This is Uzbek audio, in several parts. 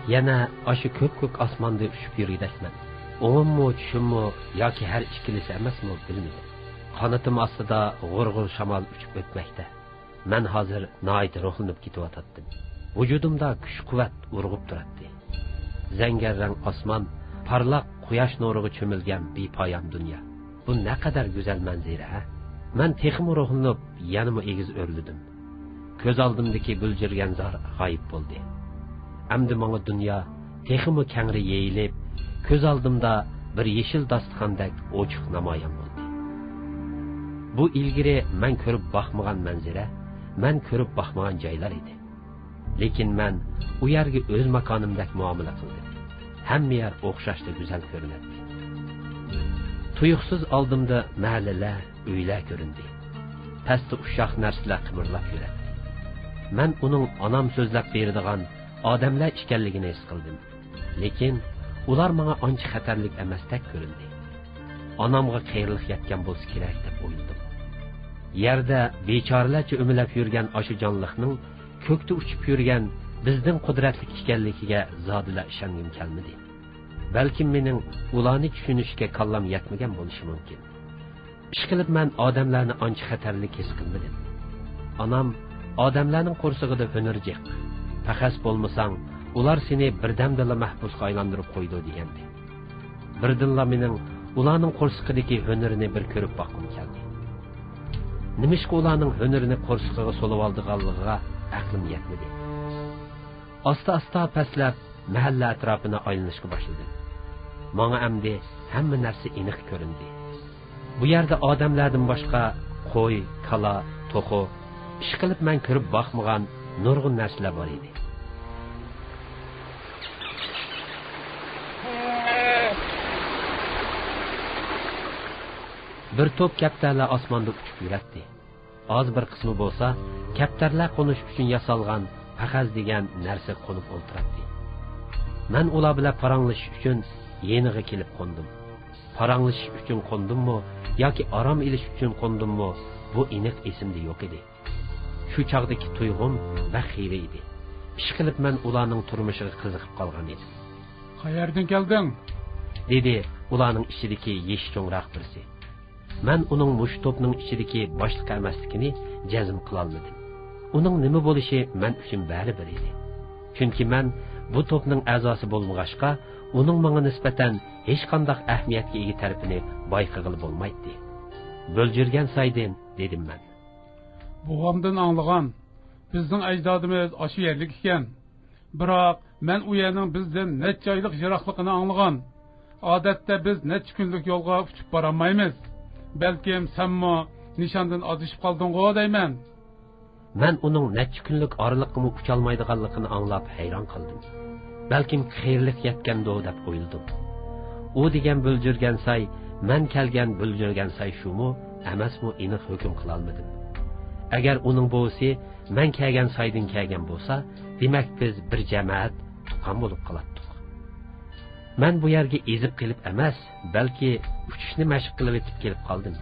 Yana aşı köp-köp osmonda uchib yurgidakman. O'ngimmi, tushimmi yoki har ikkilisi emasmi bilmayman. Qanotim ostida g'urg'ur shamol uchib o'tmoqda. Men hozir nihoyat ruhlanib ketyotgandim. Vujudimda kuch-quvvat urg'ib turadi. Zangarrang osmon, parlaq quyosh nuriga cho'milgan bepoyon dunyo. Bu naqadar go'zal manzara, ha? Men texim ruhlanib, yanama egiz o'rlidim. Ko'z oldimdagi buljirgan zor g'oyib bo'ldi. Amdi menga dunyo teximi kangri yeyilib, ko'z oldimda bir yeshil dasturxondek ochiq namoyon bo'ldi. Bu ilgari men ko'rib boqmagan manzara, men ko'rib boqmagan joylar edi. Lekin men u yerga o'z makonimdek muomala qildim. Hamma yer o'xshashda go'zal ko'rinadi. Tuyuqsiz oldimda mahallalar, uylar ko'rindi. Pastda ushaq narsalar qimirlab yuradi. Men uning onam so'zlab beradigan odamlar ekanligini his qildim. Lekin ular menga ancha xatarlik emasdek ko'rindi. Onamga qayerlik yetgan bo'lsa kerak deb o'yladim. Yerda bechoralarcha o'milab yurgan aşı jonliqning ko'kda uchib yurgan bizning qudratli ekanligiga zodila ishongim kelmadi. Balki mening ularni tushunishga kallam yetmagan bo'lishi mumkin. Ishqilib men odamlarni ancha xatarlik his qilmadim. Onam odamlarning qo'rsig'ida hunarjiq. Faqat bo'lmasang, ular seni birdamdala mahbusga aylantirib qo'ydi degandi. Birdinla mening ularning qo'rsig'idagi hunarini bir ko'rib boqqim keldi. Nimishqa ularning hunarini qo'rsig'iga solib oldiganligiga aqlim yetmadi. Asta-asta pastlab mahalla atrofini aylanishga boshladim. Menga endi hamma narsa aniq ko'rindi. Bu yerda odamlardan boshqa qo'y, kala, to'qi, ishqilib men ko'rib boqmagan nurg'un narsalar bor edi. Bir to'p kaptarlar osmonda uchib yuradi. Az bir qismi bo'lsa, kaptarlar qo'nish uchun yasalgan paxaz degan narsa qo'nib o'ltiradi. Men ular bilan paranglashish uchun yeniga kelib qo'ndim. Paranglashish uchun qo'ndimmi yoki orom olish uchun qo'ndimmi, bu aniq esimda yo'q edi. Shu chaqdagi tuyg'um va xiyri edi. Ishqilib men ularning turmushiga qiziqib qolgan edim. "Qayerdan kelding?" dedi ularning ichidagi yesh cho'ngroq birisi. Men uning mush to'pning ichidagi boshliq emasligini jazm qila olmadim. Uning nima bo'lishi men uchun bari bir edi. Chunki men bu to'pning a'zosi bo'lmag'achqa, uning menga nisbatan hech qanday ahamiyatga ega tarafini bayqag'il bo'lmaydi. Bo'ljirgan saydin dedim men. Buğamdan anlagan, bizning ajdodimiz aşı yerlik ekan. Biroq men u yerning bizdan necha oylik yiroqligini anglagan. Odatda biz necha kunlik yo'lga uchib bora olmaymiz. Balkim senmi nishondan adishib qolding-ku deyman. Men uning necha kunlik oraliqqa ucha olmaydiganligini anglab hayron qoldim. Balkim xayrlik yetgandi deb o'yladim. U degan bo'ljirgan say, men kelgan bo'ljirgan say shumi, emasmi aniq hukm qila olmadim. Agar uning bo'si men kelgan saydin kelgan bo'lsa, demak biz bir jamoat tuqqan bo'lib qolatdik. Men bu yerga ezib kelib emas, balki uchishni mashq qilib etib kelib qoldim.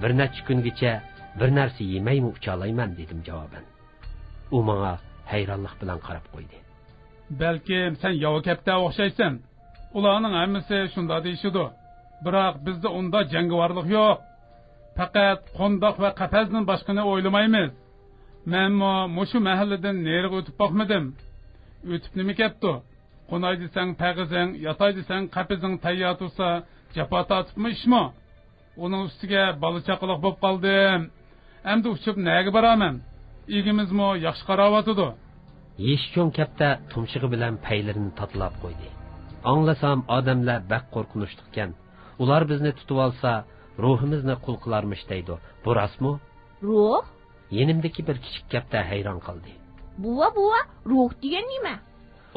Bir necha kungacha bir narsa yemaymi ucha olayman dedim javoban. U menga hayronlik bilan qarab qo'ydi. Balkim sen yova kapta o'xshaysan. Ularning hammasi shunda deyishidi. Biroq bizda unda jangovarlik yo'q. Faqat qondoq va qafazdan boshqani o'ylamaymiz. Menmi mushu mahalladan neriga o'tib boqmadim. O'tib nima ketdi? Qonay desang pag'izing, yatay desang qapizing tayyor tursa, jafo tortibmi ishmi? Uning ustiga bola chaqaloq bo'lib qoldim. Endi uchib nega boraman? Igimizmi yaxshi qaravotidi. Yeshcho'ng kapta tumshig'i bilan paylarini tatlab qo'ydi. Anglasam odamlar baq qo'rqinishdikan. Ular bizni tutib olsa, ruhimizni qul qilarmish deydi. Bu rostmi? Ruh? Yenimdagi bir kichik kapta hayron qoldi. Buva, ruh degan nima?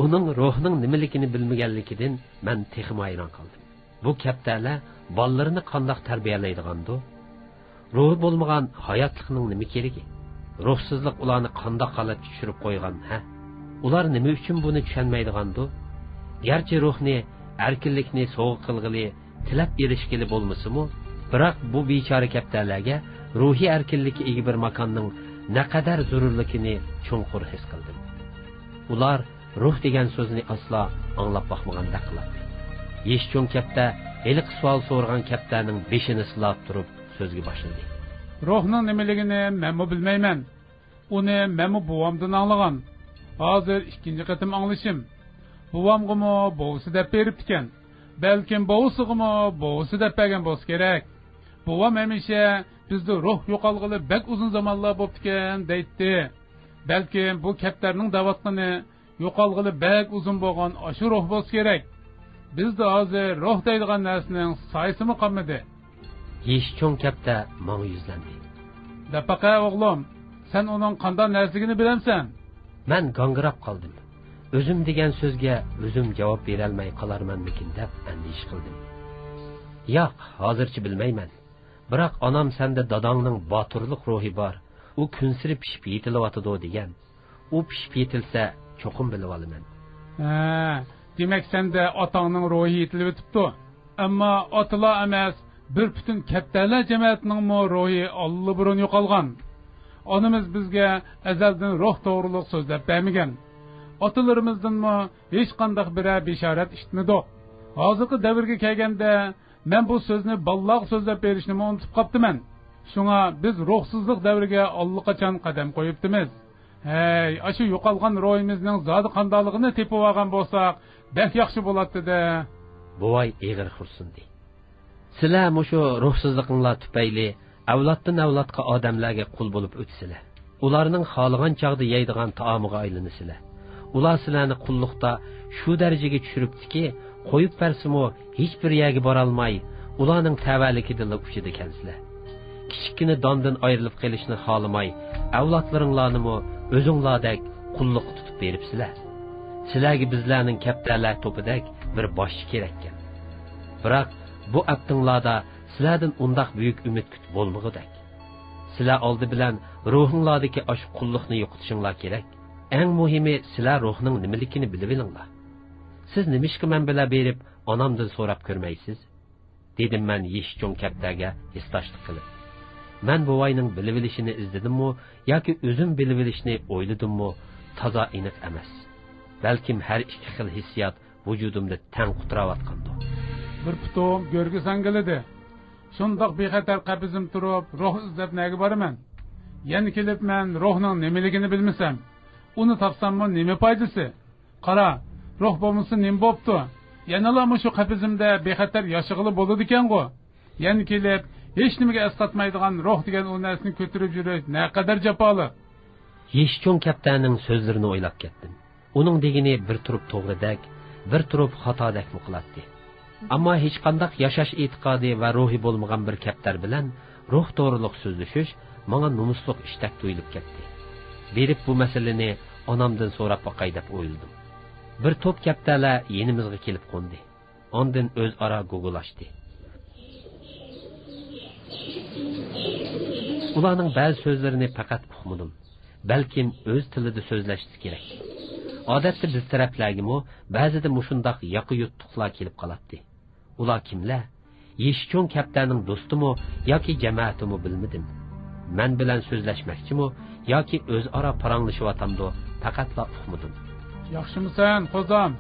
Uning ruhning nimaligini bilmaganligidan men texim hayron qoldim. Bu kaptalar bolalarini qandoq tarbiyalaydigandi? Ruhi bo'lmagan hayotlikning nima keragi? Ruhsizlik ularni qandoq holatga tushirib qo'ygan, ha? Ular nima uchun buni tushunmaydigandi? Garchi ruhni, erkinlikni so'g'ib qilg'ili, tilab erishgili bo'lmasimi, biroq bu bechora kaptalarga ruhiy erkinlikka ega bir makonning naqadar zarurligini chunqur his qildim. Ular ruh degan so'zni aslo anglab boqmagandek qiladi. Yeshcho'ng kapta eliq savol so'rgan kaptaning beshini silab turib so'zga boshladi. Ruhning nimaligini men bilmayman. Uni men buvamdan anglagan. Hozir ikkinchi qatim anglashim. Buvamgimi bovsi deb berib ekan. Balkim bovsigimi bovsi deb bergan bo'lsa kerak. Buvam hamisha bizda ruh yo'qolg'ili bak uzun zamonlar bo'lib ekan deydi. Balkim bu kaptarning davatqini yo'qolg'ili bak uzun bo'lgan shu ruh bo'lsa kerak. Bizda hozir ruh deydigan narsaning soyisimi qolmadi. Yeshcho'ng kapta menga yuzlandi. Dapaqa o'g'lim, sen uning qanday narsigini bilamsan? Men gangirab qoldim. O'zim degan so'zga o'zim javob bera olmay qolarmanmikin deb andish qildim. Yo'q, hozircha bilmayman. Biroq onam senda dadangning boturlik ruhi bor. U kunsiri pishib yetilyotidi degan. U pishib yetilsa cho'qim bilib olaman. Demak senda otangning ruhi yetilib o'tibdi. Ammo otlar emas, bir butun kaptalar jamoatining ruhi allburun yo'qolgan. Onamiz bizga azaldan ruh to'g'riliq so'zlab bermagan. Otalarimizdanmi hech qanday bir bishorat eshitmadi. Hozirgi davrga kelganda men bu so'zni balloq so'zlab berishni unutib qoptiman. Shunga biz ruhsizlik davriga allaqachon qadam qo'yibdimiz. Hey, ashu yo'qolgan ruhimizning zodi qandaligini tepib olgan bo'lsak, bek yaxshi bo'ladi-da. Buvay eg'ir xursindi. Sizlar mushu ruhsizlikinglar tufayli avloddan avlodga odamlarga qul bo'lib o'tsizlar. Ularning xohlagan chaqda yeydigan taomiga aylanasizlar. Ular sizlarni qulluqda shu darajaga tushiribdiki, qo'yib bersimi hech bir yerga bora olmay, ularning tavallikidan uchida kelsizlar. Kichikini dondan ayrilib qolishni xohlamay, avlodlaringlarni o'zinglardek qulluq tutib beribsizlar. Sizlarga bizlarning kaptarlar to'pidek bir boshchi kerak ekan. Biroq bu aptinglarda sizlardan undaq buyuk umid kutib bo'lmag'idak. Sizlar oldi bilan ruhinglardagi ash qulluqni yo'qotishinglar kerak. Eng muhimi sizlar ruhning nimaligini bilib olinglar. Siz nimishqa men bilan berib onamdan so'rab ko'rmaysiz? Dedim men Yeshcho'ng kaptaga histoshlik qilib. Men buvayning bilib olishini izdedimmi yoki o'zim bilib olishni o'yladimmi, toza aniq emas. Balkim har ikki xil hissiyot vujudimda tang qutirayotgandi. Bir putum görgü sangilidi. Shundoq bexatar qabizim turib, ruh izlab nega boraman? Yana kelib men ruhning nimaligini bilmasam, uni topsammi nima foydasi? Qara, ruh bo'lmasa nima bo'pti? Yanalarmi shu qabizimda bexatar yashig'ili bo'ladi ekan-ku. Yana kelib hech nimaga asqatmaydigan ruh degan u narsani ko'tarib yurish naqadar jafoli. Yeshcho'ng kaptaning so'zlarini o'ylab ketdim. Uning degini bir turib to'g'ridak, bir turib xatodak qiladi. Ammo hech qanday yashash e'tiqodi va ruhi bo'lmagan bir kaptar bilan ruh to'g'riliq so'zlashish menga nomusliq ishdak tuyulib ketdi. Berib bu masalani onamdan so'rab boqay deb o'yladim. Bir to'p kaptarlar yenimizga kelib qo'ndi. Ondan o'zaro gugulashdi. Ularning ba'zi so'zlarini faqat uqmadim. Balkim o'z tilida so'zlashdi kerak. Odatda biz taraflargimi ba'zida mushundaq yoqi yuttuqlar kelib qoladi. Ular kimlar? Yeshcho'ng kaptaning do'stimi yoki jamoatimi bilmadim. Men bilan so'zlashmoqchimi yoki o'zaro paranglashyotamdi, faqatla uqmadim. Yaxshimisan, qo'zam?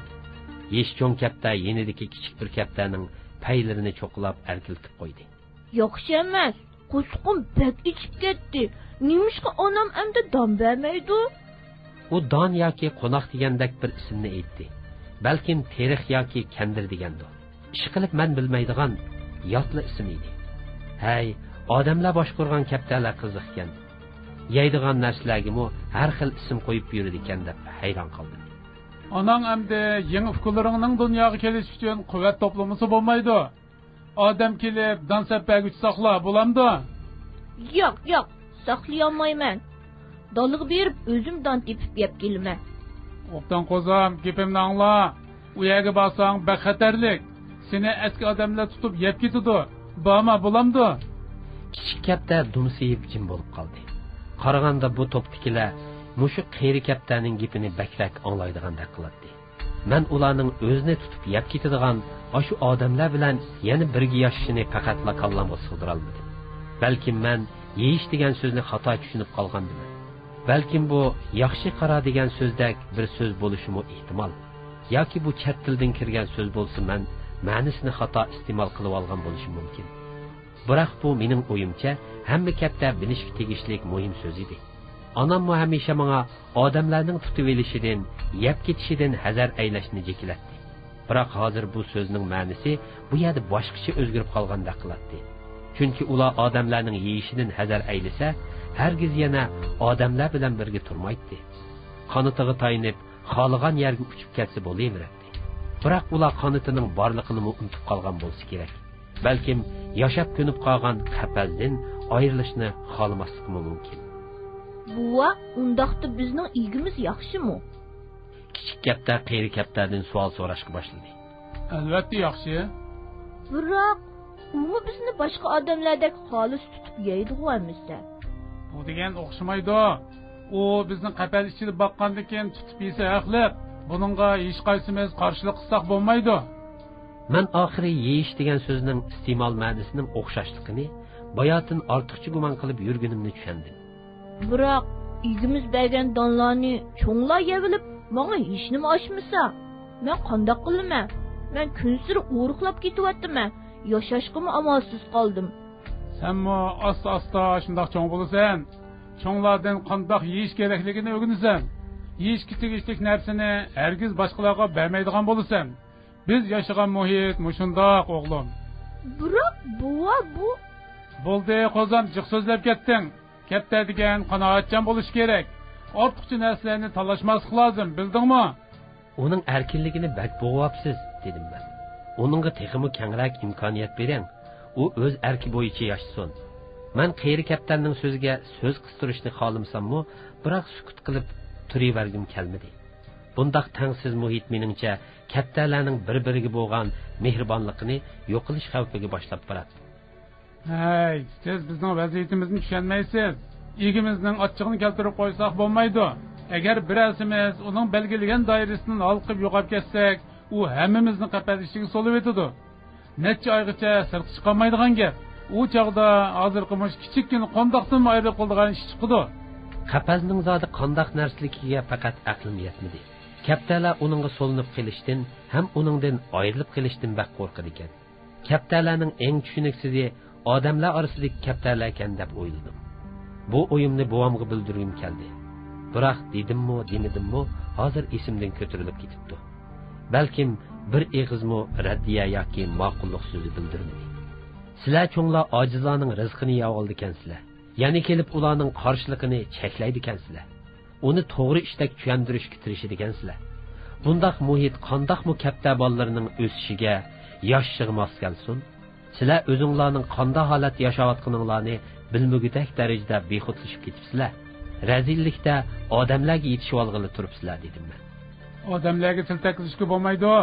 Yeshcho'ng kapta yenidagi kichik bir kaptaning paylarini cho'qlab erkiltib qo'ydi. Yaxshi emas. Qo'sqim bak ichib ketdi. Nimishqa onam endi don bermaydi? U don yoki qo'noq degandek bir ismni aytdi. Balkim terix yoki kandir degandir. Ish qilib men bilmaydigan yotli ism edi. Hey, odamlar boshqurgan kaptarlar qiziqgan. Yeydigan narsalarga har xil ism qo'yib yuradi ekan deb hayron qoldim. Onang endi yangi fikrlaringning dunyoga kelish uchun quvvat to'plamasi bo'lmaydi. Odam kelib dansab berguch saqla bo'lamdi? Yo'q, saqlay olmayman. Donliq berib o'zim don tepib yeb kelaman. Obdan qo'zam, gapimni angla. U yerga borsang baxatarlik. Seni eski odamlar tutib yeb ketadi. Borma bo'lamdi? Kichik kaptar dumsiyib jim bo'lib qoldi. Qaraganda bu to'ptikilar mushu qeyri kaptarning gapini bakrak anglaydigandek qiladi. Men ularning o'zini tutib yeb ketadigan shu odamlar bilan yana birga yashashini faqatla kallamga sig'dira olmadim. Balkim men yeyish degan so'zni xato tushunib qolgandim. Balkim bu yaxshi qara degan so'zdek bir so'z bo'lishi ehtimol. Yoki bu chet tildan kirgan so'z bo'lsa, men ma'nosini xato iste'mol qilib olgan bo'lishim mumkin. Biroq bu mening o'yimcha hamma katta bilishga tegishli muhim so'z edi. Onam hamisha menga odamlarning tutib olishidan, yeb ketishidan hazar aylashni jekilatdi. Biroq hozir bu so'zning ma'nosi bu yerda boshqacha o'zgarib qolgandek qiladi. Chunki ular odamlarning yeyishidan hazar aylasa, hargiz yana odamlar bilan birga turmaydi. Qanatiga tayinib, xohlagan yerga uchib ketsa bo'laveradi. Biroq ular qanatining borligini unutib qolgan bo'lsa kerak. Balkim yashab ko'nib qolgan qapazdan ayrilishni xohlamasligi mumkin. Buva, undaqda bizning igimiz yaxshimi? Kichik kapta qeyri kaptadan savol so'rashga boshladi. Albatta yaxshi. Biroq u bizni boshqa odamlardek xolis tutib yeydi-ku. Bu degan o'xshamaydi. U bizning qapaz ichida boqqandan keyin tutib yesa haqli. Buningga hech qaysimiz qarshilik qilsak bo'lmaydi. Men oxiri yeyish degan so'zning iste'mol ma'nosining o'xshashligini bayotin ortiqcha gumon qilib yurganimni tushundim. Biroq igimiz bergan donlarni cho'nglar yevilib, menga hech nima oshmasa, men qanday qilaman? Men kunsiri o'riqlab ketyapman. Yashashqimi amalsiz qoldim. Senmi asta-asta shundoq cho'ng bo'lasan. Cho'nglardan qanday yeyish kerakligini o'rganasan. Yeyishga tegishli narsani hargiz boshqalarga bermaydigan bo'lasan. Biz yashagan muhit mushundoq o'g'lim. Biroq buva bu bo'ldi, qo'zam jiq so'zlab ketding. Katta degan qanoatchan bo'lish kerak. Ortiqcha narsalarni talashmaslik lozim, bildingmi? Uning erkinligini bak bo'g'apsiz, dedim men. Uningga texmi kengroq imkoniyat bering. U o'z erki bo'yicha yashasin. Men qeyri kaptanning so'ziga so'z qistirishni xohlamsam-mu, biroq sukut qilib turavergim kelmadi. Bundaq tangsiz muhit meningcha kattalarning bir-biriga bo'lgan mehribonligini yo'qolish xavfiga boshlab boradi. Hey, siz bizning vaziyatimizni tushunmaysiz. Igimizning ochchig'ini keltirib qo'ysak bo'lmaydi. Agar birasimiz uning belgilagan doirasidan olqib yo'qolib ketsak, u hammamizni qapaz ichiga solib etadi. Necha oygacha sirtqa chiqolmaydigan gap. U chog'da hozirqimish kichikkina qondoqdan ayrilib qoldigan ish chiqdi. Qapazning zodi qandoq narsaligiga faqat aqlim yetmadi. Kaptalar uningga solinib qilishdan ham uningdan ayrilib qilishdan baq qo'rqadi ekan. Kaptalarning eng tushuniksizi odamlar orasidagi kaptalar ekan deb o'yladim. Bu o'yimni buvamga bildirgim keldi. Biroq dedimmi, demadimmi, hozir esimdan ko'tarilib ketibdi. Balkim bir eg'izmi raddiya yoki ma'qullik so'zi bildirmadi. Sizlar cho'nglar ojizlarning rizqini yeb oldi ekansizlar. Yana kelib ularning qarshiligini cheklaydi ekansizlar. Uni to'g'ri ishdak tushuntirishga tirishadi ekansizlar. Bundaq muhit qandoqmi katta bolalarning o'sishiga, yoshishiga mos kelsin? Sizlar o'zinglarning qanday holat yashayotganinglarni bilmagudek darajada bexudlashib ketibsizlar. Razillikda odamlarga yetishib olg'ili turibsizlar dedim men. Odamlarga til taklishga bo'lmaydi.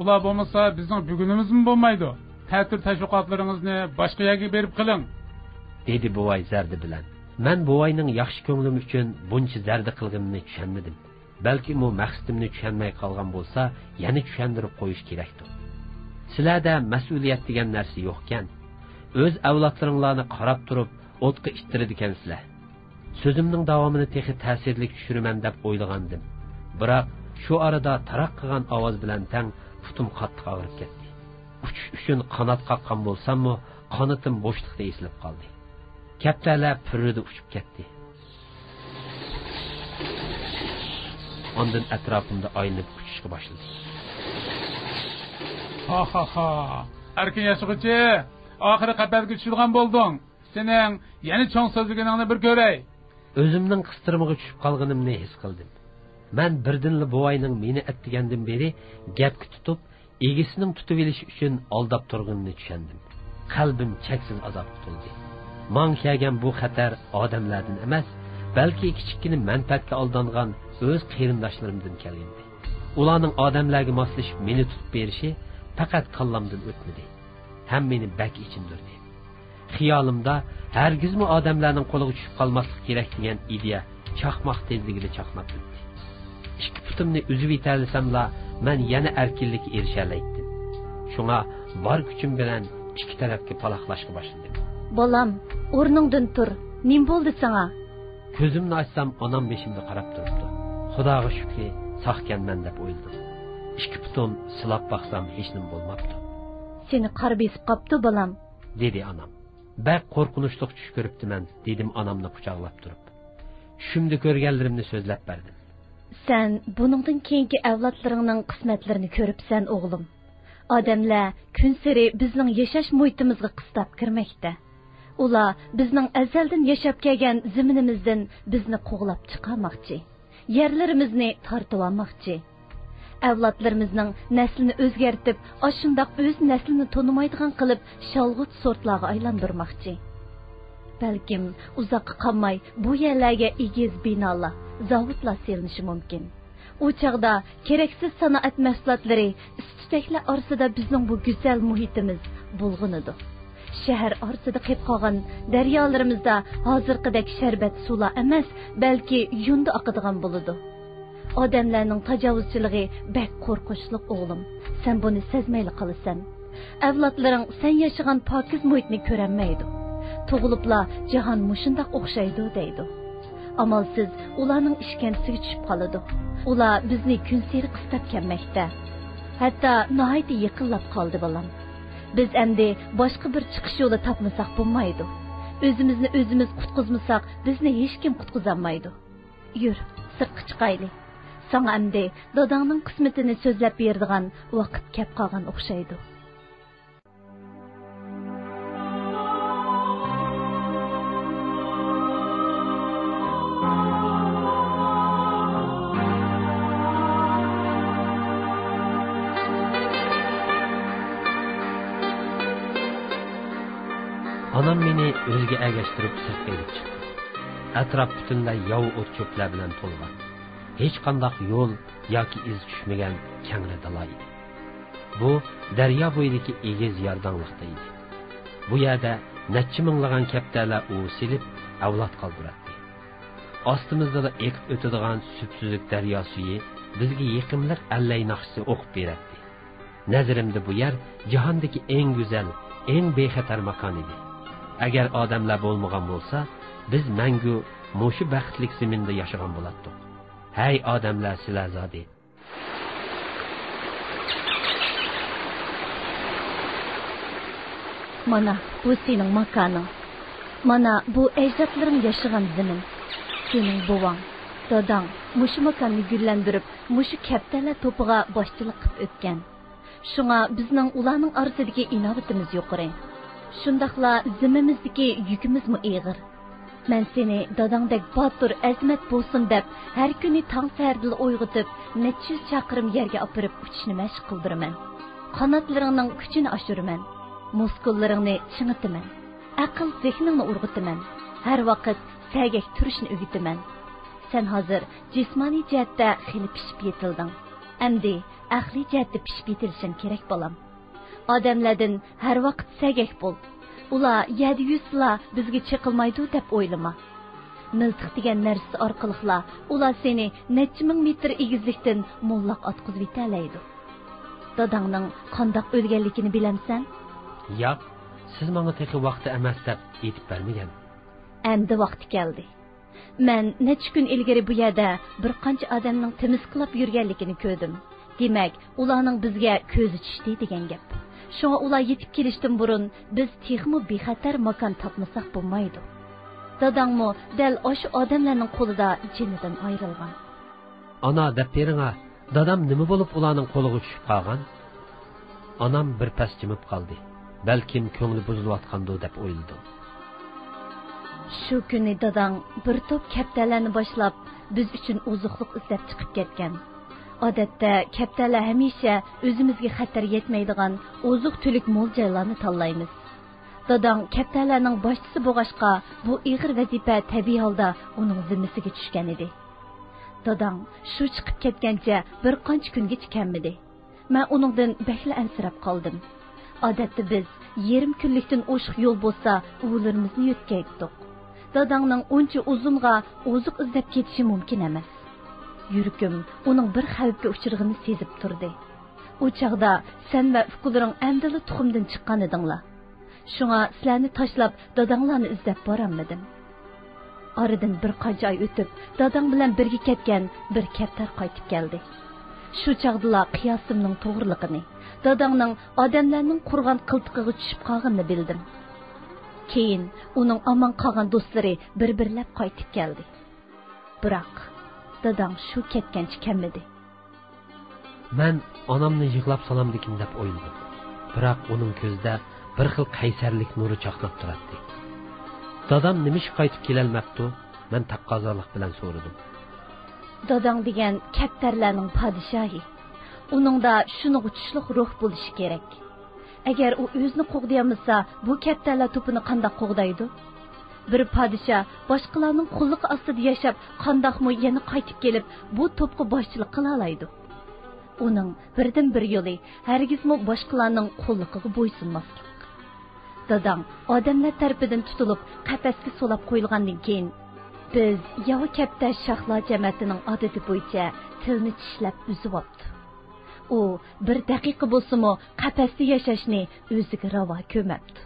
Ular bo'lmasa bizning bugunimizmi bo'lmaydi. Ta'til tashviqotlaringizni boshqa yerga berib qiling, dedi buvay zardi bilan. Men buvayning yaxshi ko'nglim uchun buncha zarda qilganini tushunmadim. Balki u maqsadimni tushunmay qolgan bo'lsa, yana tushuntirib qo'yish kerakdir. Sizlarda mas'uliyat degan narsa yo'q-kan. O'z avlodlaringlarni qarab turib, o'tqa ittiradi ekansizlar. So'zimning davomini texi ta'sirli tushiraman deb o'ylagandim. Biroq shu arada taraq qilgan ovoz bilan tang putum qattiq og'rib ketdi. Uchish uchun qanot qaqqan bo'lsam-mu, qanotim bo'shliqda esilib qoldi. Kaptalar purrida uchib ketdi. Ondan atrofimda aynib uchishga boshladi. Ha. Erkin yashag'uchi, oxiri qapazga tushilgan bo'lding. Sening yana cho'ng so'zligingni bir ko'ray. O'zimning qistirimiga tushib qolganimni his qildim. Men birdinli buvayning meni attigandan beri gapga tutib, egisining tutib olish uchun aldab turganini tushundim. Qalbim cheksiz azobga to'ldi. Men kelgan bu xatar odamlardan emas, balki kichikkina manfaatga aldangan o'z qarindoshlarimdan kelgandi. Ularning odamlarga moslashib meni tutib berishi faqat qallamdan o'tmadi. Ham meni bak ichindirdi. Xiyolimda hargizmi odamlarning qo'liga tushib qolmaslik kerak degan ideya chaqmoq tezligida chaqnab o'tdi. Ikki putimni uzib yetarlisamla men yana erkinlikka erishalaydim. Shunga bor kuchim bilan ikki tarafga paloqlashga boshladim. Bolam, o'rningdan tur. Nim bo'ldi sana? Ko'zimni ochsam, onam beshimga qarab turibdi. Xudoga shukri, saqkanman deb o'yladim. 2 putim silab baqsam hech nima bo'lmabdi. Seni qar besib qopti, bolam, dedi onam. Bak qo'rqinchli tush ko'ribdiman, dedim onamni quchoqlab turib. Tushimda ko'rganlarimni so'zlab berdim. Sen buningdan keyingi avlodlaringning qismatlarini ko'ribsan, o'g'lim. Odamlar kun sari bizning yashash muhitimizga qistab kirmoqda. Ular bizning azaldan yashab kelgan zaminimizdan bizni qo'g'lab chiqarmoqchi. Yerlarimizni tortib olmoqchi. Avlodlarimizning naslini o'zgartib, ashundoq o'z naslini tonimaydigan qilib, shalg'ut sortlarga aylantirmoqchi. Balkim uzoqqa qolmay bu yerlarga egiz binolar, zavodlar selinishi mumkin. U chaqda keraksiz sanoat mahsulotlari istiqlar orasida bizning bu go'zal muhitimiz bulg'unidi. Shahar orasida qolib qolgan daryolarimizda hozirgidek sharbat suvlar emas, balki yundi oqadigan bo'ladi. Odamlarning tajovuzchiligi bak qo'rqinchli, o'g'lim. Sen buni sezmayli qolasan. Avlodlaring sen yashagan pokiz muhitni ko'rolmaydi. Tug'ilibla jahon mushundoq o'xshaydi deydi. Amalsiz ularning ishkanchisiga tushib qoladi. Ular bizni kun sari qistab kelmoqda. Hatto nihoyat yaqinlab qoldi bolam. Biz endi boshqa bir chiqish yo'li topmasak bo'lmaydi. O'zimizni o'zimiz qutqizmasak, bizni hech kim qutqizolmaydi. Yur, sirtqa chiqayli. Sana endi dadangning qismatini so'zlab beradigan vaqt kelib qolgan o'xshaydi. Onam meni o'ziga agashtirib sirtga olib chiqdi. Atrof butunlay yov o't cho'plar bilan to'lgan. Hech qanday yo'l yoki iz tushmagan kangri dala edi. Bu daryo bo'yidagi egiz yordonliqda edi. Bu yerda necha minglagan kaptarlar usilib avlod qoldiradi. Ostimizda da ekib o'tadigan supsuzlik daryo suyi bizga yaqinlar allay naqshi o'qib beradi. Nazarimda bu yer jahondagi eng go'zal, eng bexatar makon edi. Agar odamlar bo'lmagan bo'lsa, biz mangu mushu baxtlik zaminda yashagan bo'lardik. Hey odamlar, sizlar zodi. Mana bu sening makoning. Mana bu ajdodlaring yashagan zamin. Sening buvang, dadang mushu makonni gullantirib, mushu kaptalar to'piga boshchilik qilib o'tgan. Shunga bizning ularning orasidagi inovatimiz yuqori. Shundaqla zimmamizdagi yukimiz mu ig'ir. Men seni dadangdek botur, azmat bo'lsin deb har kuni tong saharda uyg'otib, necha chaqirim yerga opirib uchishni mashq qildiraman. Qanotlaringning kuchini oshiraman. Muskullaringni chingitaman. Aql zehningni urg'itaman. Har vaqt sagak turishni o'g'itaman. Sen hozir jismoniy jihatda xili pishib yetilding. Endi aqliy jihatda pishib yetilishing kerak bolam. Odamlardan har vaqt sagak bo'l. Ular yedi yuzla bizga chiqilmaydi deb o'ylama. Miltiq degan narsa orqaliqla ular seni necha ming metr egizlikdan mullaq atqizib yetalaydi. Dadangning qandoq o'lganligini bilamsan? Yo'q, siz menga teqi vaqti emas deb aytib bermagan. Endi vaqti keldi. Men necha kun ilgari bu yerda bir qancha odamning timisqilab yurganligini ko'rdim. Demak, ularning bizga ko'zi tushdi degan gap. Şuna ular yetib kelishdan burun biz texmi bexatar makon topmasak bo'lmaydi. Dadangmi dal o'sha odamlarning qo'lida jinidan ayrilgan. Ana deb beringa, dadam nima bo'lib ularning qo'liga tushib qolgan? Anam bir pas jimib qoldi. Balkim ko'ngli buzilayotgandi deb o'yladim. Shu kuni dadang bir to'p kaptarlarni boshlab biz uchun oziqlik izlab chiqib ketgan. Odatda kaptarlar hamisha o'zimizga xatar yetmaydigan oziq-tulik mo'l joylarni tanlaymiz. Dadang kaptarlarning boshchisi bo'lg'ashqa bu ig'ir vazifa tabiiy holda uning zimmasiga tushgan edi. Dadang shu chiqib ketgancha bir qancha kungacha kelmadi. Men uningdan bakla ansirab qoldim. Odatda biz yarim kunlikdan o'shiq yo'l bo'lsa, o'g'illarimizni yo'tkaytdik. Dadangning uncha uzunga oziq izlab ketishi mumkin emas. Yuragim uning bir xavfga uchirganini sezib turdi. U chaqda sen va uqularing amdili tuxumdan chiqqan edinglar. Shunga sizlarni tashlab dadanglarni izlab boramadim. Aradan bir qancha oy o'tib, dadang bilan birga ketgan bir kaptar qaytib keldi. Shu chaqdala qiyosimning to'g'riligini, dadangning odamlarning qurgan qiltiqiga tushib qolganini bildim. Keyin uning omon qolgan do'stlari bir-birlab qaytib keldi. Biroq dadang shu ketgancha kelmadi. Men onamni yig'lab salamdikim deb o'yladim. Biroq uning ko'zida bir xil qaysarlik nuri chaqnab turardi. Dadam nima ish qaytib kelolmabdi? Men taqozolik bilan so'radim. Dadang degan kaptarlarning podshohi. Uningda shuni uchishliq ruh bo'lishi kerak. Agar u o'zini qo'g'dayamasa, bu kaptarlar to'pini qanday qo'g'daydi? Bir podsho boshqalarning qulluqi ostida yashab, qandoqmi yana qaytib kelib, bu to'pga boshchilik qila oladi. Uning birdan bir yo'li hargizmi boshqalarning qulluqiga bo'ysunmaslik. Dadang odamlar tarafidan tutilib, qafasga solab qo'yilgandan keyin biz Yava Kaptar Shohlar jamiyatining odati bo'yicha tilni tishlab uzib oldi. U bir daqiqa bo'lsa-mu qafasda yashashni o'ziga ravo ko'mabdi.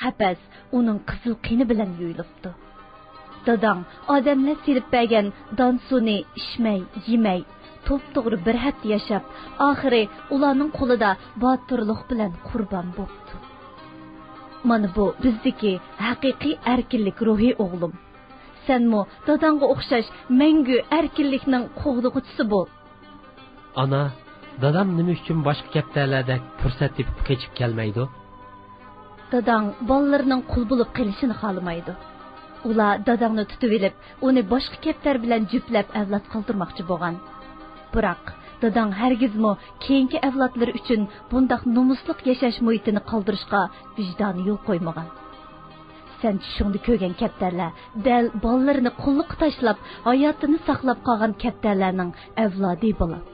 Qafas uning qizil qini bilan yuyilibdi. Dadang odamlar silib bergan donsuni ishmay, yemay, to'p-to'g'ri bir hafta yashab, oxiri ularning qo'lida botirlik bilan qurbon bo'ldi. Mana bu bizdagi haqiqiy erkinlik ruhi o'g'lim. Senmi dadangga o'xshash mangu erkinlikning qo'g'dug'uchisi bo'l. Ana, dadam nima uchun boshqa kaptarlardek fursat tepib kechib kelmaydi? Dadang bolalarining qul bo'lib qolishini xohlamaydi. Ular dadangni tutib olib, uni boshqa kaptar bilan juplab avlod qoldirmoqchi bo'lgan. Biroq dadang hargizmi keyingi avlodlar uchun bundoq nomusliq yashash muhitini qoldirishga vijdoni yo'l qo'ymagan. Sen tushingda ko'rgan kaptarlar dal bolalarini qulluqqa tashlab, hayotini saqlab qolgan kaptarlarning avlodi bo'ladi.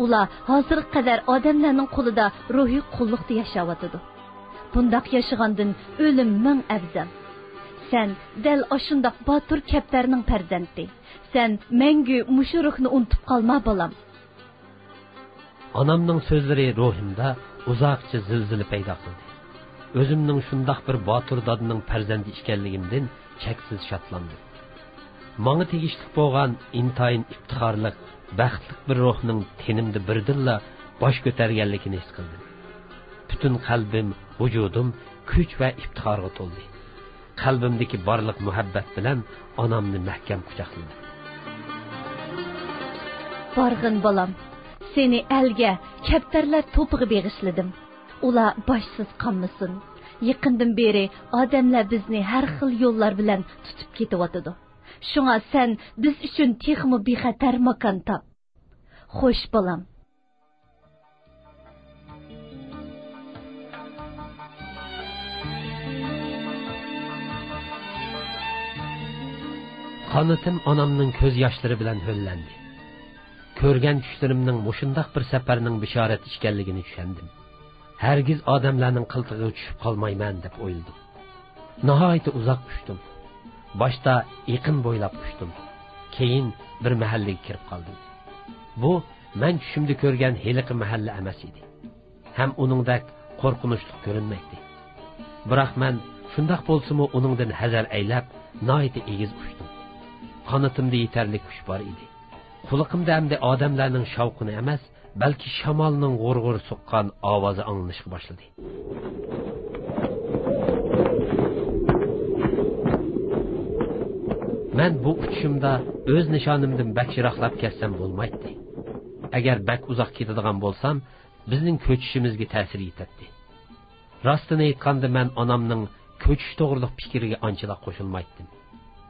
Ular hozirga qadar odamlarning qo'lida ruhiy qulluqda yashayotdi. Bundoq yashagandan o'lim ming afzal. Sen dal oshundoq botur kaptarning farzandi. Sen mangu mushu ruhni unutib qolma bolam. Onamning so'zlari ruhimda uzoqcha zilzila paydo qildi. O'zimning shundoq bir botur dodining farzandi ekanligimdan cheksiz shodlandim. Menga tegishli bo'lgan intayin iftixorlik, baxtli bir ruhning tenimda birdilla bosh ko'targanligini his qildim. Butun qalbim, vujudim kuch va iftixorga to'ldi. Qalbimdagi barliq muhabbat bilan onamni mahkam quchoqladim. Barg'in bolam, seni elga kaptarlar to'piga beg'ishladim. Ular boshsiz qolmasin. Yaqindan beri odamlar bizni har xil yo'llar bilan tutib ketyotdi. Shunga sen biz uchun texmi bexatar makon top. Xo'sh bolam. Qanotim onamning ko'z yoshlari bilan ho'llandi. Ko'rgan tushlarimning mushundoq bir safarning bishorat ekanligini tushundim. Hargiz odamlarning qiltig'iga tushib qolmayman deb o'yladim. Nihoyat uzoq uchdim. Boshda yaqin bo'ylab uchdim. Keyin bir mahallaga kirib qoldim. Bu men tushimda ko'rgan heliqi mahalla emas edi. Ham uningdek qo'rqinchli ko'rinmaydi. Biroq men shundoq bo'lsa-mu uningdan hazar aylab, nihoyat egiz uchdim. Qanotimda yetarli kuch bor edi. Quliqimda hamda odamlarning shavqini emas, balki shamolning g'urg'ur so'qqan ovozi anglashga boshladi. Men bu uchishimda o'z nishonimdan bakchiroqlab ketsam bo'lmaydi. Agar bak uzoq ketadigan bo'lsam, bizning ko'chishimizga ta'sir etadi. Rostini aytganda men onamning ko'chish to'g'riliq fikriga anchalik qo'shilmaydim.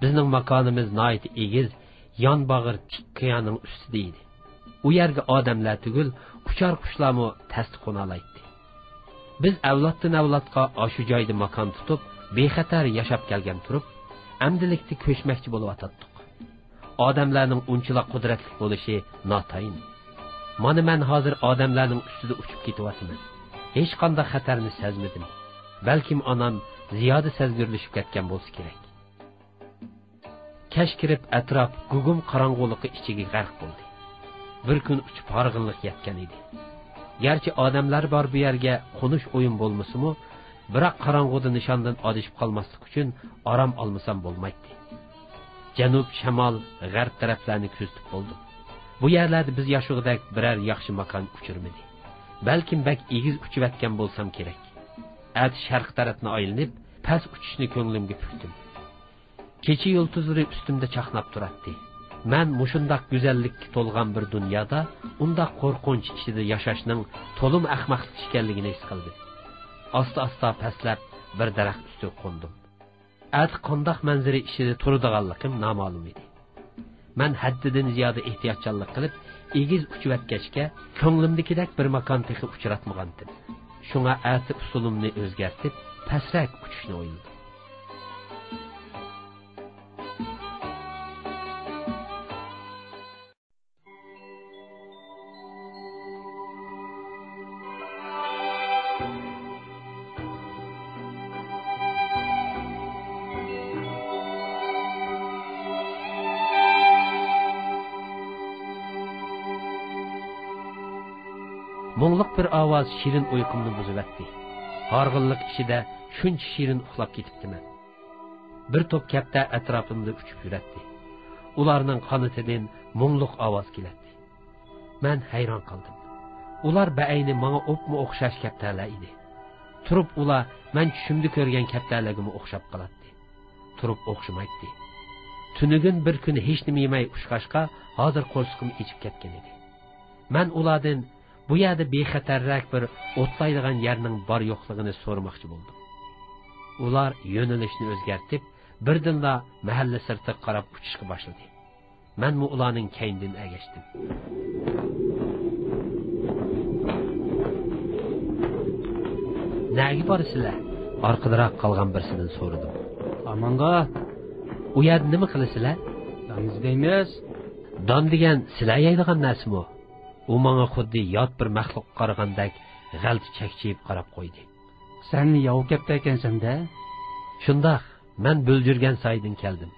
Bizning makonimiz nihoyat egiz, yon bag'ir tik qiyoning ustida edi. U yerga odamlar tugul, uchar qushlarmi tasdi qo'na olaydi. Biz avloddan avlodga shu joyda makon tutib, bexatar yashab kelgan turib, amdilikda ko'chmoqchi bo'lib atdik. Odamlarning unchalik qudratli bo'lishi notayin. Mana men hozir odamlarning ustida uchib ketyapman. Hech qanday xatarni sezmadim. Balkim onam ziyoda sezgirlashib ketgan bo'lsa kerak. Kash kirib atrof gugum qorong'uliqi ichiga g'arq bo'ldi. Bir kun uchib horg'inlik yetgan edi. Garchi odamlar bor bu yerga qo'nish o'yin bo'lmasa-mu, biroq qorong'uda nishondan adishib qolmaslik uchun orom olmasam bo'lmaydi. janub, shamol, g'arb taraflarni ko'zitib bo'ldim. Bu yerlarda biz yashog'idek biror yaxshi makon uchirmadi. Balkim bak egiz uchivatgan bo'lsam kerak. At sharq tarafni aylanib, past uchishni ko'nglimga pukdim. Kecha yulduzlari ustimda chaqnab turardi. Men mushundaq go'zallikka to'lgan bir dunyoda, undaq qo'rqinch ichida yashashning to'lim ahmoqlik ekanligini his qildim. Asta-asta pastlab bir daraxt ustiga qo'ndim. At qandoq manzara ichida turadiganligim noma'lum edi. Men haddidan ziyoda ehtiyotchanlik qilib, egiz uchivatgachga ko'nglimdagidek bir makon texi uchratmagandim. Shunga ati usulimni o'zgartib, pasrak uchishni o'yladim. Mo'ngliq bir ovoz shirin uyqumni buzivatdi. Horg'inlik ichida shuncha shirin uxlab ketibdiman. Bir to'p kaptar atrofimda uchib yuratdi. Ularning qanatidan mo'ngliq ovoz keladi. Men hayron qoldim. Ular ba'ayni menga o'pma o'xshash kaptarlar edi. Turib ular men tushimda ko'rgan kaptarlarga o'xshab qoladi. Turib o'xshamaydi. Tunigun bir kun hech nima yemay ushqashqa hozir qo'rqim ichib ketgan edi. Men ulardan bu yerda bexatarroq bir o'tlaydigan yerning bor yo'qligini so'ramoqchi bo'ldim. Ular yo'nalishni o'zgartib, birdanla mahalla sirtiga qarab uchishga boshladi. Men ularning keynidan ergashdim. Nega borsizlar? Orqaroq qolgan birsidan so'radim. Amonga. U yerda nima qilasizlar? Damizlaymiz. Dam degan sizlar yeydigan narsami? U menga xuddi yot bir maxluq qaragandek g'alti chakchiyib qarab qo'ydi. Sen yov kapta ekansan-da? Shundoq, men bo'ljirgan saydin keldim.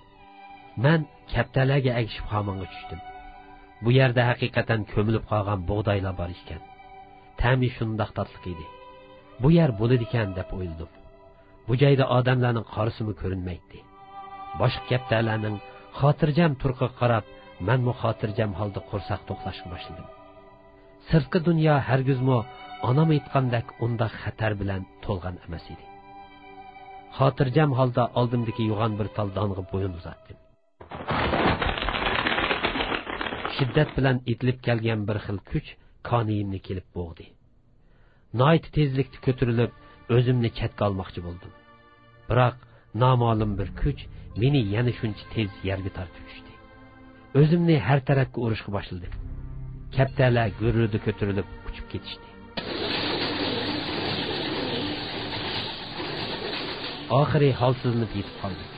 Men kaptalarga agishib xamonga tushdim. Bu yerda haqiqatan ko'milib qolgan bug'doylar bor ekan. Ta'mi shundoq tatliq edi. Bu yer bo'ladi ekan deb o'yladim. Bu joyda odamlarning qorisimi ko'rinmaydi. Boshqa kaptalarning xotirjam turqiga qarab, men mu xotirjam holda qo'rsoq to'qlashga boshladim. Sirtqi dunyo hargizmo onam aytgandek undaq xatar bilan to'lgan emas edi. Xotirjam holda oldimdagi yo'g'on bir tal donga bo'yin uzatdim. Shiddat bilan itilib kelgan bir xil kuch qoniyimni kelib bo'g'di. Nihoyat tezlikda ko'tarilib, o'zimni chetga olmoqchi bo'ldim. Biroq noma'lum bir kuch meni yana shuncha tez yerga tortib tushdi. O'zimni har tarafga urishga boshladim. Kaptarlar gurrida ko'tarilib uchib ketishdi. Oxiri holsizlanib yetib qoldim.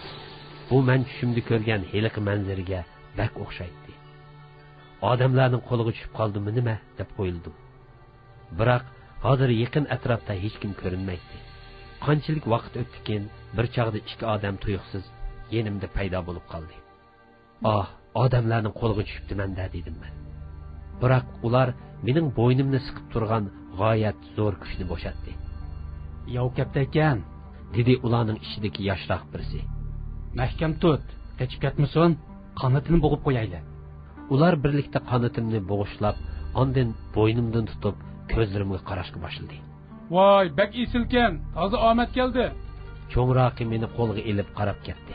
Bu men tushimda ko'rgan heliqi manzaraga bak o'xshaydi. Odamlarning qo'liga tushib qoldimmi nima deb o'yladim. Biroq hozir yaqin atrofda hech kim ko'rinmaydi. Qanchalik vaqt o'tdikin, bir chog'da ikki odam tuyuqsiz yenimda paydo bo'lib qoldi. Odamlarning qo'liga tushibdi-manda dedim men. Biroq ular mening bo'ynimni siqib turgan g'oyat zo'r kuchni bo'shatdi. Yov kapta ekan, dedi ularning ichidagi yoshroq birisi. Mahkam tut, qochib ketmasin, qanotini bo'g'ib qo'yayli. Ular birlikda qanotimni bo'g'ishlab, ondan bo'ynimdan tutib, ko'zlarimga qarashga boshladi. Voy, bak esilkan, toza omad keldi. Cho'ngroqi meni qo'lga elib qarab ketdi.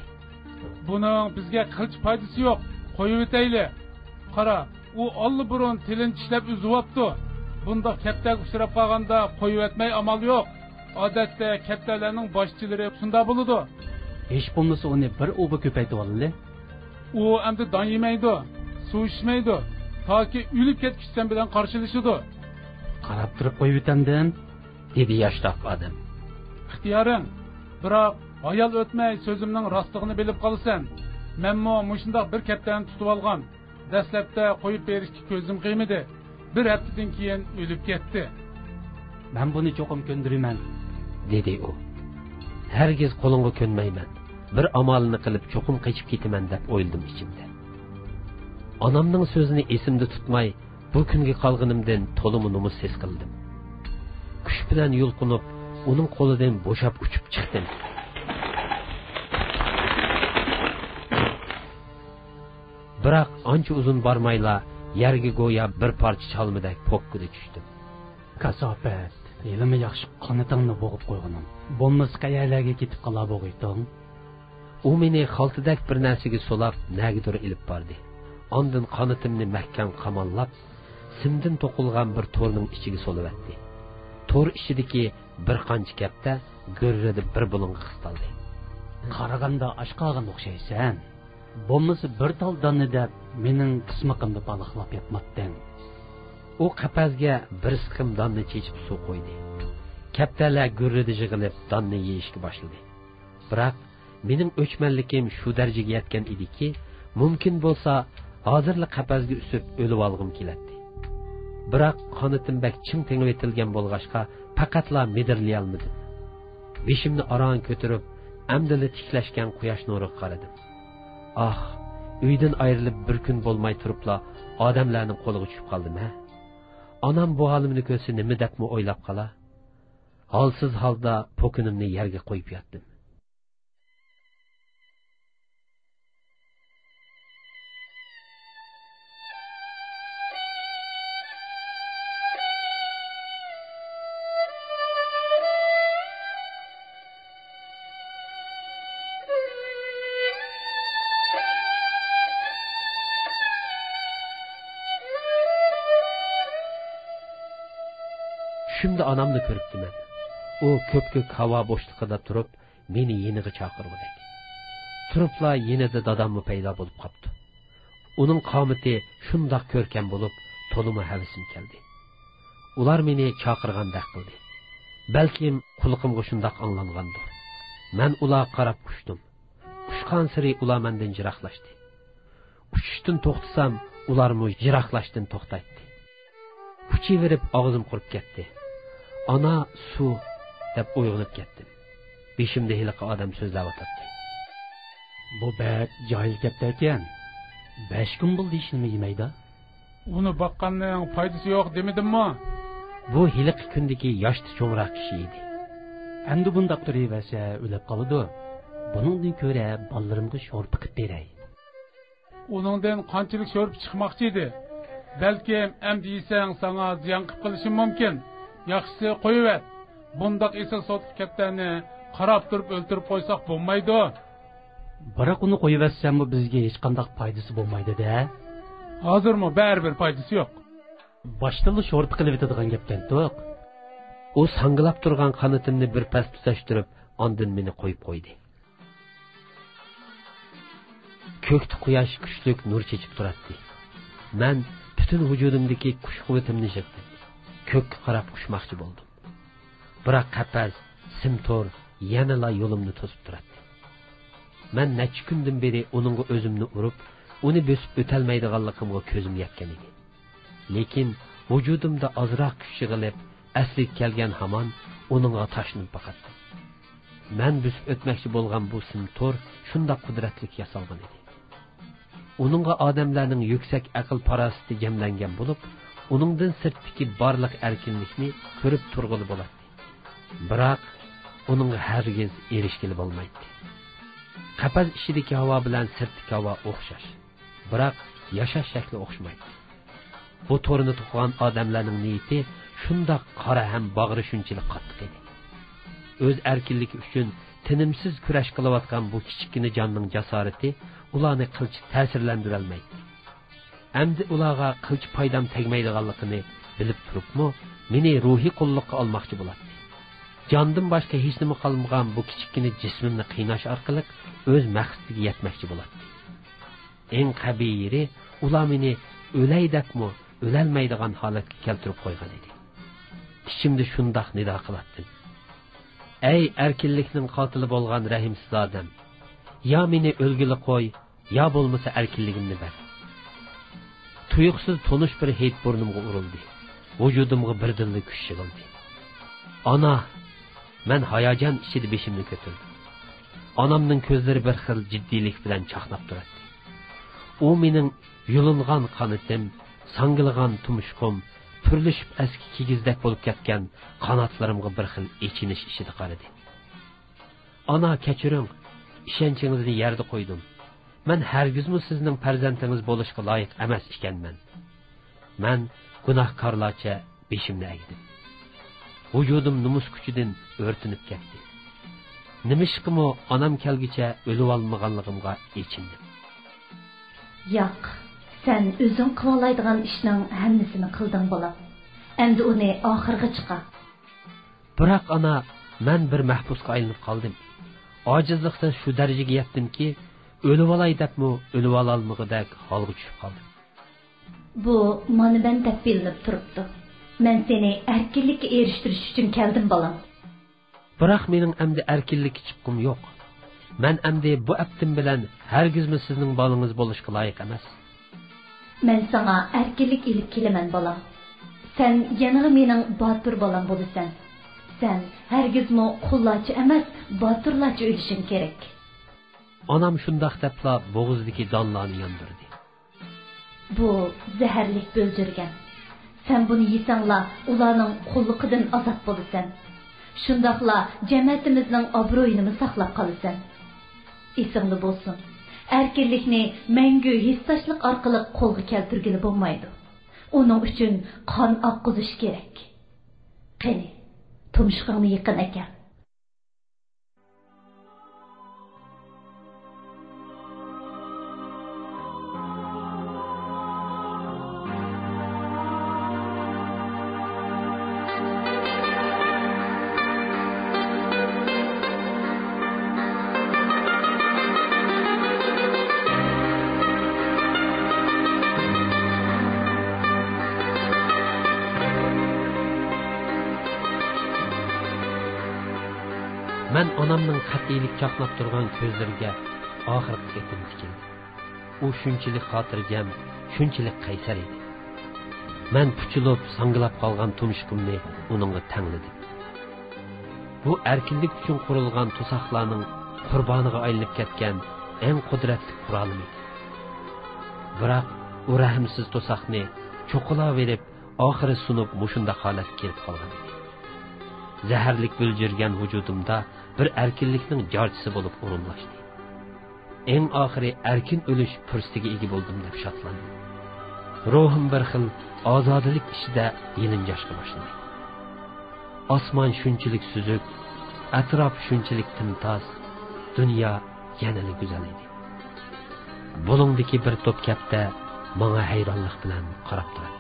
Buning bizga qilch foydasi yo'q. Qo'yib o'tayli. Qara, u olli-burun tilini tishlab uzyapti. Bunda kaptaga uchrab qolganda qo'yib o'tmay amal yo'q. Odatda kaptalarning boshchilari shunda bo'ladi. Hech bo'lmasa uni bir o'ba ko'paytib oldi. U endi don yemaydi, suv ichmaydi. Toki o'lib ketishdan bilan qarshilashadi. Qarab turib qo'yib o'tandin, dedi yoshroq odam. Ixtiyoring. Biroq ayol o'tmay so'zimning rostligini bilib qolsan. Menmo mushundoq bir kaptani tutib olgan. Dastlabda qo'yib berishga ko'zim qiymadi. Bir haftadan keyin o'lib ketdi. Men buni cho'qim ko'ndiraman, dedi u. Hargiz qo'lingga ko'nmayman. Bir amalini qilib cho'qim qochib ketaman deb o'yladim ichimda. Onamning so'zini esimda tutmay, bu kunga qolganimdan to'liq nomus his qildim. Kuch bilan yulqinib, uning qo'lidan bo'shab uchib chiqdim. Biroq ancha uzun bormayla yerga go'yo bir parcha chalmadak pokkida tushdim. Kasofat, elimi yaxshi qonitingni bo'g'ib qo'yganim. Bo'lmasa qayerlarga ketib qola bo'g'iyting? U meni xaltadak bir narsaga solab, nagidir ilib bordi. Ondan qonitimni mahkam qamollab, simdan to'qilgan bir to'rning ichiga solib-etdi. To'r ichidagi bir qancha kapta g'irrida bir bulunga qistaldi. Qaraganda oshqog'in o'xshaysan. Bo'lmasa bir tal donni deb mening qismaqimda baliqlab yotmatding. U qapazga bir siqim donni chechib suv qo'ydi. Kaptalar g'irrida yig'ilib donni yeyishga boshladi. Biroq mening o'chmanlikim shu darajaga yetgan ediki, mumkin bo'lsa hozirli qapazga usib o'lib olg'im keladi. Biroq qonitim bak ching tengib etilgan bo'lg'ashqa faqatla medirlay olmadim. Beshimni aron ko'tarib, amdili tiklashgan quyosh nuriga qaradim. Ah, uydan ayrilib bir kun bo'lmay turibla odamlarning qo'liga tushib qoldim-a. Onam bu holimni ko'rsa nima debmi o'ylab qola? Holsiz holda po'kinimni yerga qo'yib yotdim. Şimdi anamni ko'ribdiman. U ko'p-ko'k havo bo'shlig'ida turib, meni yeniga chaqirdi. Turibla yenida dadammi paydo bo'lib qopti. Uning qomati shundoq ko'rkam bo'lib, to'limi havisim keldi. Ular meni chaqirgandek qildi. Balkim qulqimga shundoq anglangandir. Men ularga qarab qushdim. Qushgan siri ular mendan jiroqlashdi. Uchishdan to'xtasam, ularmi jiroqlashdan to'xtaydi. Uchiverib og'zim qurib ketdi. Ana su deb uyg'onib ketdim. Beshimda hiliqi odam so'zlab o'tdi. Bu bak joyil gapda ekan. 5 kun bo'ldi ishni yemaydi. Uni boqqanning foydasi yo'q demedimmi? Bu hiliqi kundagi yoshli cho'ngroq kishi edi. Endi bundaq turaversa o'lib qoladi. Buningdan ko'ra bolarimga sho'rpa qilib beray. Uningdan qanchalik sho'rpa chiqmoqchi edi? Balkim endi yesang sana ziyon qilib qilishi mumkin. Yaxshisi qo'yib. Bundaq esil sotib ketganini qarab turib o'ltirib qo'ysak bo'lmaydi. Biroq uni qo'yiversammi bizga hech qanday foydasi bo'lmaydi-da. Hozirmi baribir foydasi yo'q. Boshdan sho'rpa qilib etadigan gapdan to'q. U sangilab turgan qanotimni bir pas tutashtirib, ondan meni qo'yib qo'ydi. Ko'kda quyosh kuchlik nur chechib turadi. Men butun vujudimdagi kuch quvvatimni yig'dim. Ko'kka qarab uçmoqchi bo'ldim. Biroq qapaz, simtor yanala yo'limni to'sib turadi. Men necha kundan beri uningga o'zimni urib, uni bosib o'talmaydiganligimga ko'zim yetgan edi. Lekin vujudimda ozroq kuch yig'ilib, asliga kelgan hamon uningga tashnib baqatdim. Men bosib o'tmoqchi bo'lgan bu simtor shunda qudratli yasalgan edi. Uningga odamlarning yuksak aql parosati jamlangan bo'lib, uningdan sirtdagi barliq erkinlikni ko'rib turg'ili bo'ladi. Biroq uning hargiz erishgili bo'lmaydi. Qapaz ichidagi havo bilan sirtdagi havo o'xshash, biroq yashash shakli o'xshamaydi. Bu to'rni tuqqan odamlarning niyati shundoq qora ham bag'ri shunchalik qattiq edi. O'z erkinligi uchun tinimsiz kurash qilayotgan bu kichikina jonning jasorati ularni qilch ta'sirlantira olmaydi. Endi ularga qilch foydam tegmaydiganligini bilib turibmi, meni ruhiy qulluqqa olmoqchi bo'ladi. Jondan boshqa hech nima qolmagan bu kichikina jismimni qiynash orqali o'z maqsadiga yetmoqchi bo'ladi. Eng qabiyiri ular meni o'lay debmi, o'lolmaydigan holatga keltirib qo'ygan edi. Ichimda shundoq nido qilardim. Ey erkinlikning qotili bo'lgan rahimsiz odam, ya meni o'lgili qo'y, ya bo'lmasa erkinligimni ber. Tuyuqsiz tonish bir hid burnimga urildi. Vujudimga birdinlik kuch yig'ildi. Ana, men hayajon ichida beshimni ko'tardim. Onamning ko'zlari bir xil jiddiylik bilan chaqnab turadi. U mening yulingan qonitim, sangilgan tumshqim, turlishib eski kigizdek bo'lib ketgan qanotlarimga bir xil echinish ichida qaradi. Ana, kechiring, ishonchingizni yerda qo'ydim. men hargizmi sizning farzandingiz bo'lishga loyiq emas ekanman. Men gunohkorlarcha beshimni egdim. Vujudim numus kuchidan o'rtinib ketdi. Nimishqimi onam kelgicha o'lib olmaganligimga echindim. Yo'q, sen o'zing qilaydigan ishning hammasini qilding bolam. Endi uni oxirga chiqa. Biroq ana, men bir mahbusga aylanib qoldim. Ojizlikdan shu darajaga yetdimki, o'lib olay debmi, o'lib ololmagidak holga tushib qoldim. Bu mana ben deb bilinib turibdi. Men seni erkinlikka erishtirish uchun keldim bolam. Biroq mening endi erkinlikka chiqqim yo'q. Men endi bu aptim bilan hargizmi sizning bolangiz bo'lishga loyiq emas. Men sana erkinlik ilib kelaman bolam. Sen yanığı mening botir bolam bo'lasan. Sen hargizmi qullarcha emas, botirlarcha o'lishing kerak. Onam shundoq debla bo'g'izdagi donlarni yondirdi. Bu zaharlik bo'ljirgan. Sen bunu yesangla ularning qulluqidan azod bo'lasan. Shundaqla cemiyetimizning obro'yini saqlab qolasan. Esingda bo'lsin. Erkinlikni mangu hissashlik orqali qo'lga keltirgili bo'lmaydi. Onun uchun qon oqqizish kerak. Qani, tumshug'ingni yaqin ekan. Men onamning qat'iylik chaqnab turgan ko'zlariga oxirgi setim tikildi. U shunchalik xotirjam, shunchalik qaysar edi. Men puchilib, sangilab qolgan tumshug'imni uningga tangladim. Bu erkinlik uchun qurilgan to'saqlarning qurboniga aylanib ketgan eng qudratli qurolim edi. Biroq u rahmsiz to'saqni cho'qilab verib, oxiri sunib mushunda holatga kelib qolgan edi. Zaharlik bo'ljirgan vujudimda bir erkinlikning jorchisi bo'lib o'rinlashdi. Eng oxiri erkin o'lish fursatiga ega bo'ldim deb shodlandim. Ruhim bir xil ozodlik ichida yelinjashga boshladi. Osmon shunchalik suzuk, atrof shunchalik timtoz, dunyo yanada go'zal edi. Bulungdagi bir to'p kapta menga hayronlik bilan qarab turadi.